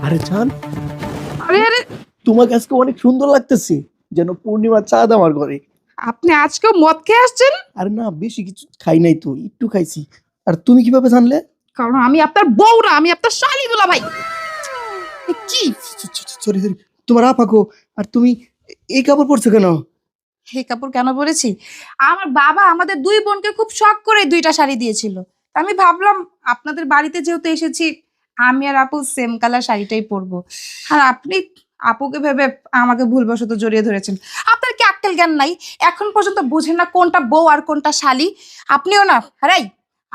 আরে জান, আরে আরে, তোমাকে আজকে অনেক সুন্দর লাগতেছে, যেন পূর্ণিমার চাঁদ আমার ঘরে। আপনি আজকেও মদ খেয়ে আসছেন? আরে না, বেশি কিছু খাই নাই তো, একটু খাইছি। আর তুমি কিভাবে জানলে? কারণ আমি আপনার বউ না, আমি আপনার শালি দুলা ভাই। কি সরি সরি, তোমার আপাকো। আর তুমি এই কাপড় পরছো কেন? হে কাপড় কেন পরেছি? আমার বাবা আমাদের দুই বোনকে খুব শখ করে দুইটা শাড়ি দিয়েছিল। তা আমি ভাবলাম আপনাদের বাড়িতে যেহেতু এসেছি, আমি আর আপু সেম কালার শাড়িটাই পরবো। আর আপনি আপুকে ভেবে আমাকে ভুলবশত জড়িয়ে ধরেছেন। আপনার কি আক্কেল জ্ঞান নাই? এখন পর্যন্ত বুঝেন না কোনটা বউ আর কোনটা শালি? আপনিও না হারাই।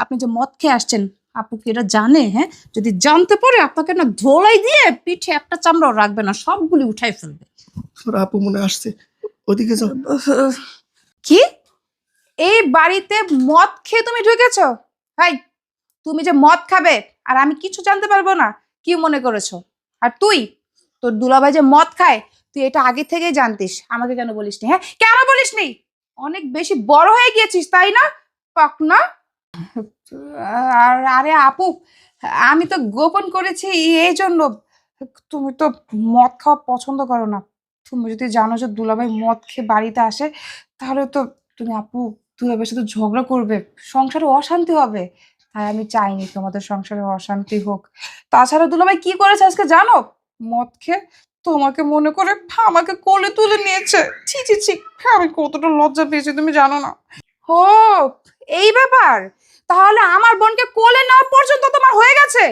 আপনি যে মদ খেয়ে আসছেন, আপু কি এটা জানে? হ্যাঁ, যদি জানতে পারে আপনাকে না ধোলাই দিয়ে পিঠে একটা চামড়াও রাখবে না, সবগুলি উঠাই ফেলবে। তোর আপু মনে আসছে, ওদিকে যাও। কি? এই বাড়িতে মদ খেয়ে তুমি ঢুকেছো? ভাই, তুমি যে মদ খাবে আর আমি কিছু জানতে পারবো না, কি মনে করেছো? আর তুই, তোর দুলাভাই যে মদ খায়, তুই এটা আগে থেকেই জানতিস, আমাকে কেন বলিসনি? হ্যাঁ, কেন বলিসনি? অনেক বেশি বড় হয়ে গিয়েছিস তাই না, পাকনা? আর আরে আপু, আমি তো গোপন করেছি এই জন্য। তুমি তো মদ খাওয়া পছন্দ করো না। তুমি যদি জানো যে দুলাভাই মদ খেয়ে বাড়িতে আসে, তাহলে তো তুমি আপু দুলাভাইয়ের সাথে ঝগড়া করবে, সংসারে অশান্তি হবে। তাই আমি চাইনি তোমাদের সংসারে অশান্তি হোক। তাছাড়া দুলাভাই কি করেছে আজকে জানো? মদ খেয়ে তোমাকে মনে করে আমাকে কোলে তুলে নিয়েছে। ছি ছি ছি, আমি কতটা লজ্জা পেয়েছি তুমি জানো না। ও, এই ব্যাপার। তাহলে আমার বোনকে কোলে নেওয়া পর্যন্ত তোমার হয়ে গেছে?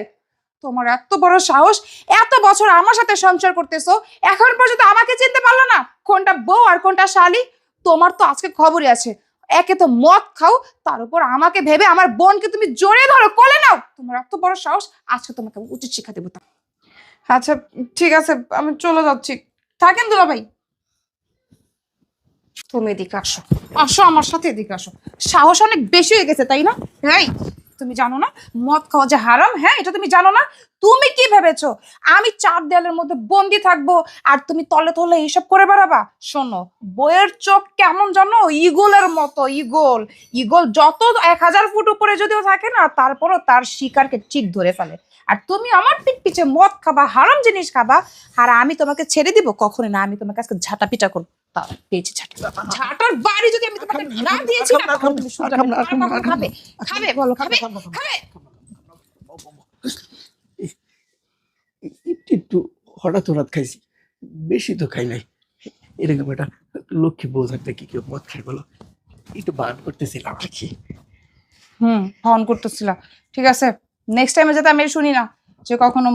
তোমার এত বড় সাহস! এত বছর আমার সাথে সংসার করতেছো, এখন পর্যন্ত আমাকে চিনতে পারলো না কোনটা বউ আর কোনটা শালি? তোমার তো আজকে খবরই আছে। একে তো মদ খাও, তার উপর আমাকে ভেবে আমার বোনকে তুমি জড়িয়ে ধরো, কোলে নাও। তোমার এত বড় সাহস, আজকে তোমাকে উচিত শিক্ষা দেবো। আচ্ছা, ঠিক আছে, আমি চলে যাচ্ছি। থাকেন দুলাভাই। তুমি এদিকে আসো, আসো আমার সাথে, এদিকে আসো। সাহস অনেক বেশি হয়ে গেছে তাই না? হ্যাঁ, তুমি জানো না মদ খাওয়া যে হারাম? হ্যাঁ, এটা তুমি জানো না? তুমি কি ভেবেছো আমি চার দেয়ালের মধ্যে বন্দি থাকবো আর তুমি তলে তলে এইসব করে বেড়াবা? শোনো, বইয়ের চোখ কেমন জানো? ইগলের মতো। ইগল, ইগল যত 1000 ফুট উপরে যদিও থাকে না, তারপরও তার শিকারকে ঠিক ধরে ফেলে। আর তুমি আমার পিঠ পিছে মদ খাবা, হারাম জিনিস খাবা, আর আমি তোমাকে ছেড়ে দিব? কখনো না। আমি তোমাকে আজকে ঝাঁটা পিটা করবো। তা পেয়েছি ঝাঁটা, ঝাঁটার বাড়ি যদি আমি তোমাকে না দিয়েছি না, তখন তুমি শুনতে পাবে। আর কখন খাবে? খাবে বলো, খাবে? খাবে? একটু একটু হঠাৎ হঠাৎ খাইছি, বেশি তো খাই নাই। এরকম একটা লক্ষ্মী বউ থাকতে কি কেউ মদ খাই বলো? একটু বান করতেছিলাম আর কি। ফোন করতেছিলা। ঠিক আছে, নেক্সট টাইমে যাতে আমি শুনি না যে কখনো